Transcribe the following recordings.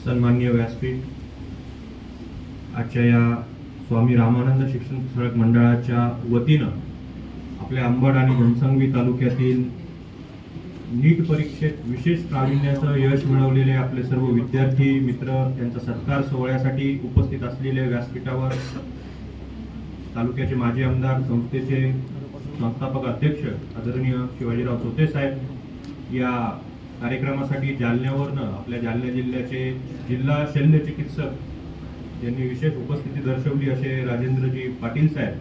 सन्माननीय व्यासपीठ, आजच्या या स्वामी रामानंद शिक्षण प्रसारक मंडळाच्या वतीनं आपल्या अंबड आणि घनसंगवी तालुक्यातील नीट परीक्षेत विशेष प्रावीण्याचं यश मिळवलेले आपले सर्व विद्यार्थी मित्र यांचा सत्कार सोहळ्यासाठी उपस्थित असलेले व्यासपीठावर तालुक्याचे माजी आमदार, संस्थेचे संस्थापक अध्यक्ष आदरणीय शिवाजीराव चोते साहेब, या कार्यक्रमासाठी जालन्यावरनं आपल्या जालना जिल्ह्याचे जिल्हा शल्य चिकित्सक यांनी विशेष उपस्थिती दर्शवली असे राजेंद्रजी पाटील साहेब,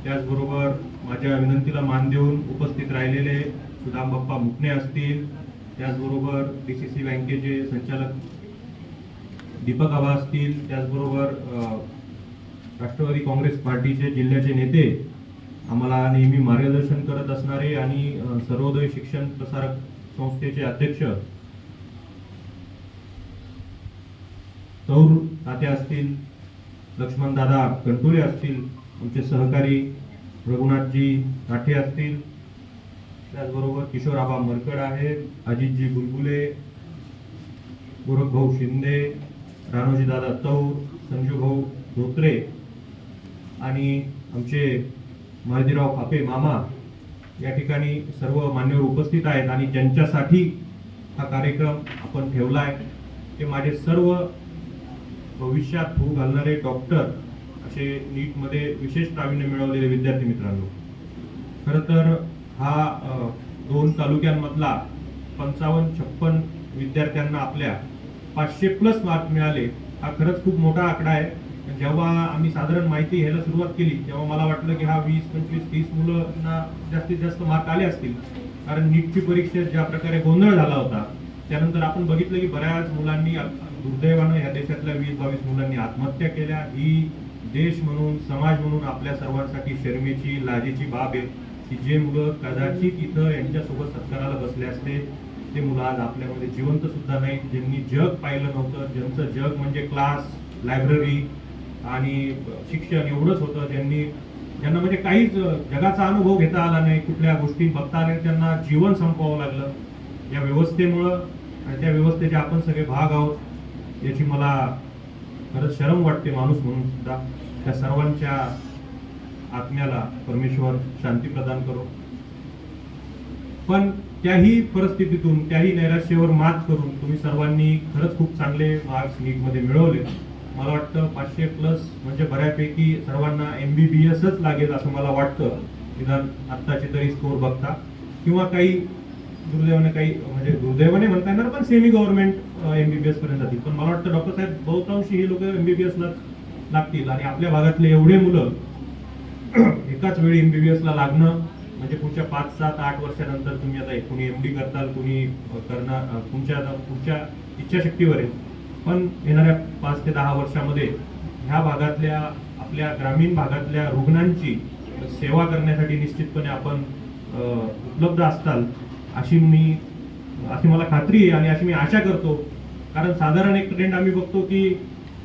त्याचबरोबर माझ्या विनंतीला मान देऊन उपस्थित राहिलेले सुदाम बाप्पा मुकणे असतील, त्याचबरोबर DCC बँकेचे संचालक दीपक आबा असतील, त्याचबरोबर राष्ट्रवादी काँग्रेस पार्टीचे जिल्ह्याचे नेते, आम्हाला नेहमी मार्गदर्शन करत असणारे आणि सर्वोदय शिक्षण प्रसारक संस्थेचे अध्यक्ष सौर तात्या असतील, लक्ष्मण दादा कंटुरे असतील, आमचे सहकारी रघुनाथजी काठे असतील, त्याचबरोबर किशोर आबा मरकड आहे, अजितजी बुलबुले, गोरख भाऊ शिंदे, राणोजी दादा तौर, संजू भाऊ धोत्रे आणि आमचे माळजीराव फापे मामा, या ठिकाणी सर्व मान्यवर उपस्थित आहेत आणि ज्यांच्यासाठी हा कार्यक्रम आपण ठेवलाय ते माझे सर्व भविष्यात होऊ घालणारे डॉक्टर असे नीटमध्ये विशेष प्रावीण्य मिळवलेले विद्यार्थी मित्रांनो. खरं तर हा 2 तालुक्यांमधला 55-56 विद्यार्थ्यांना आपल्या 500+ मार्क मिळाले, हा खरंच खूप मोठा आकडा आहे. जेव्हा आम्ही साधारण माहिती घ्यायला सुरुवात केली तेव्हा मला वाटलं की हा 20, 25, 30 मुलांना जास्तीत जास्त मार्क आले असतील, कारण नीटची परीक्षेत ज्या प्रकारे गोंधळ झाला होता त्यानंतर आपण बघितलं की बऱ्याच मुलांनी दुर्दैवानं या देशातल्या 20-22 मुलांनी आत्महत्या केल्या. ही देश म्हणून, समाज म्हणून आपल्या सर्वांसाठी शर्मेची, लाजेची बाब आहे की जे मुलं कदाचित इथं यांच्यासोबत सत्काराला बसले असते ते मुलं आज आपल्यामध्ये जिवंत सुद्धा नाहीत, ज्यांनी जग पाहिलं नव्हतं, ज्यांचं जग म्हणजे क्लास, लायब्ररी आणि शिक्षण एवढंच होतं, ज्यांना म्हणजे काहीच जगाचा अनुभव घेता आला नाही, कुठल्या गोष्टी बघता आल्या, त्यांना जीवन संपवावं लागलं या व्यवस्थेमुळं. आणि त्या व्यवस्थेचे आपण सगळे भाग आहोत याची मला खरंच शरम वाटते माणूस म्हणून सुद्धा. त्या सर्वांच्या आत्म्याला परमेश्वर शांती प्रदान करो. पण त्याही परिस्थितीतून, त्याही नैराश्यावर मात करून तुम्ही सर्वांनी खरंच खूप चांगले मार्क्स नीटमध्ये मिळवले. मला वाटतं 500+ म्हणजे बऱ्यापैकी सर्वांना MBBSच लागेल असं मला वाटतं, निदान आत्ताचे तरी स्कोर बघता, किंवा काही दुर्दैवाने, काही म्हणजे दुर्दैवाने म्हणता येणार पण सेमी गव्हर्नमेंट MBBS पर्यंत जातील. पण मला वाटतं डॉक्टर साहेब बहुतांशी ही लोक MBBS ला लागतील आणि आपल्या भागातले एवढे मुलं एकाच वेळी MBBS ला लागणं म्हणजे पुढच्या 5, 7, 8 वर्षानंतर तुम्ही आता कुणी MD करताल, कुणी करणार, तुमच्या पुढच्या इच्छाशक्तीवर आहे. पण येणाऱ्या 5 ते 10 वर्षामध्ये ह्या भागातल्या, आपल्या ग्रामीण भागातल्या रुग्णांची सेवा करण्यासाठी निश्चितपणे आपण उपलब्ध असताल अशी मला खात्री आहे आणि अशी मी आशा करतो. कारण साधारण एक ट्रेंड आम्ही बघतो की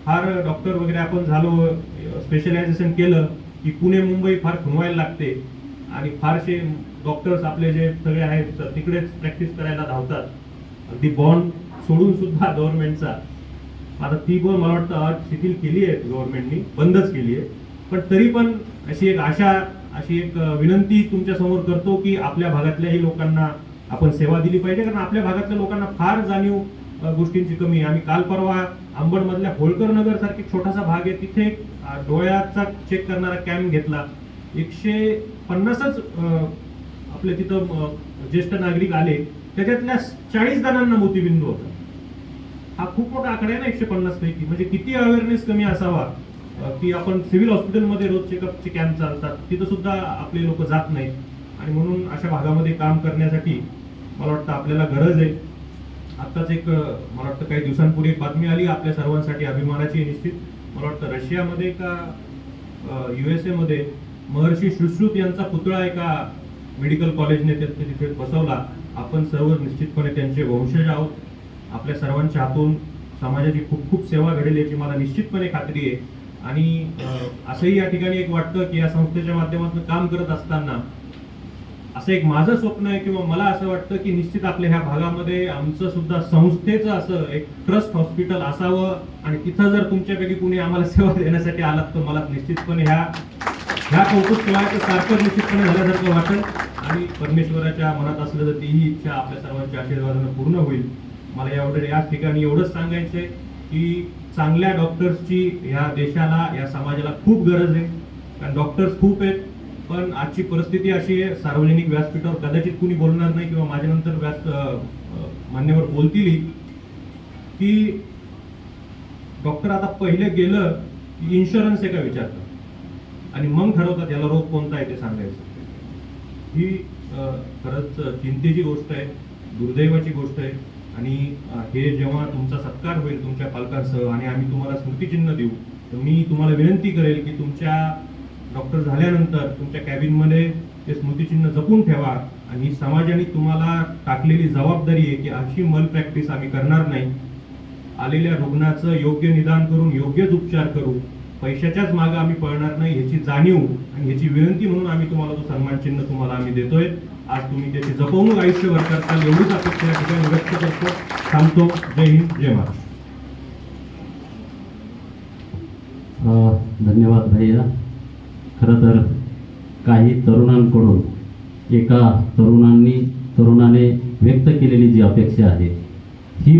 फार डॉक्टर वगैरे आपण झालो, स्पेशलायझेशन केलं की पुणे मुंबई फार खुणवायला लागते आणि फारसे डॉक्टर्स आपले जे सगळे आहेत तिकडेच प्रॅक्टिस करायला धावतात, अगदी बॉन्ड सोडून सुद्धा गव्हर्नमेंटचा. आता ती पण मला वाटतं अट शिथिल केली आहे गव्हर्नमेंटनी, बंदच केली आहे. पण तरी पण अशी एक आशा, अशी एक विनंती तुमच्या समोर करतो की आपल्या भागातल्याही लोकांना आपण सेवा दिली पाहिजे, कारण आपल्या भागातल्या लोकांना फार जाणीव गोष्टींची कमी आहे. आम्ही काल परवा अंबड मधल्या होळकर नगर सारखी छोटासा भाग आहे, तिथे डोळ्याचा चेक करणारा कॅम्प घेतला. 150च आपले तिथं ज्येष्ठ नागरिक आले, त्याच्यातल्या 40 जणांना मोतीबिंदू होता. हा खूप मोठा आकडा आहे ना 150 पैकी. म्हणजे किती अवेअरनेस कमी असावा की आपण सिव्हिल हॉस्पिटलमध्ये रोज चेकअपचे कॅम्प चालतात, तिथं सुद्धा आपले लोक जात नाहीत. आणि म्हणून अशा भागामध्ये काम करण्यासाठी मला वाटतं आपल्याला गरज आहे. आत्ताच एक मला वाटतं काही दिवसांपूर्वी एक बातमी आली आपल्या सर्वांसाठी अभिमानाची निश्चित. मला वाटतं रशियामध्ये का USA मध्ये महर्षी सुश्रुत यांचा पुतळा एका मेडिकल कॉलेजने तिथे बसवला. आपण सर्व निश्चितपणे त्यांचे वंशज आहोत. आपल्या सर्वांच्या हातून समाजाची खूप खूप सेवा घडेल याची मला निश्चितपणे खात्री आहे. आणि असंही या ठिकाणी एक वाटतं की या संस्थेच्या माध्यमातून काम करत असताना असं एक माझं स्वप्न आहे किंवा मला असं वाटतं की निश्चित आपल्या ह्या भागामध्ये आमचं सुद्धा संस्थेचं असं एक ट्रस्ट हॉस्पिटल असावं आणि तिथं जर तुमच्यापैकी कुणी आम्हाला सेवा देण्यासाठी आलात तर मला निश्चितपणे ह्या कौतुक केव्हा सारखं निश्चितपणे झाल्यासारखं वाटेल आणि परमेश्वराच्या मनात असलं तर तीही इच्छा आपल्या सर्वांच्या आशीर्वादानं पूर्ण होईल. मला याच ठिकाणी एवढंच सांगायचंय की चांगल्या डॉक्टर्सची ह्या देशाला या समाजाला खूप गरज आहे. कारण डॉक्टर्स खूप आहेत पण आजची परिस्थिती अशी आहे सार्वजनिक व्यासपीठावर कदाचित कुणी बोलणार नाही किंवा माझ्यानंतर मान्यवर बोलतील की डॉक्टर आता पहिले गेलं की इन्शुरन्स आहे का विचारतात आणि मग ठरवतात याला रोग कोणता आहे ते सांगायचं. ही खरंच चिंतेची गोष्ट आहे, दुर्दैवाची गोष्ट आहे. आणि हे जेव्हा तुमचा सत्कार होईल तुमच्या पालकांसह आणि आम्ही तुम्हाला स्मृतिचिन्ह देऊ तर मी तुम्हाला विनंती करेल की तुमच्या डॉक्टर झाल्यानंतर तुमच्या कॅबिनमध्ये ते स्मृतिचिन्ह जपून ठेवा आणि समाजाने तुम्हाला टाकलेली जबाबदारी आहे की अशी मल प्रॅक्टिस आम्ही करणार नाही. आलेल्या रुग्णाचं योग्य निदान करून योग्यच उपचार करू, पैशाच्याच मागे आम्ही पळणार नाही ह्याची जाणीव आणि ह्याची विनंती म्हणून आम्ही तुम्हाला तो सन्मान चिन्ह तुम्हाला आम्ही देतोय. आज तुम्ही त्याची जपवणूक आयुष्यभर करताल एवढीच अपेक्षा या ठिकाणी व्यक्त करतो. थांबतो. जय हिंद, जय महाराष्ट्र. धन्यवाद भैया. खरं तर काही तरुणांकडून एका तरुणाने व्यक्त केलेली जी अपेक्षा आहे ही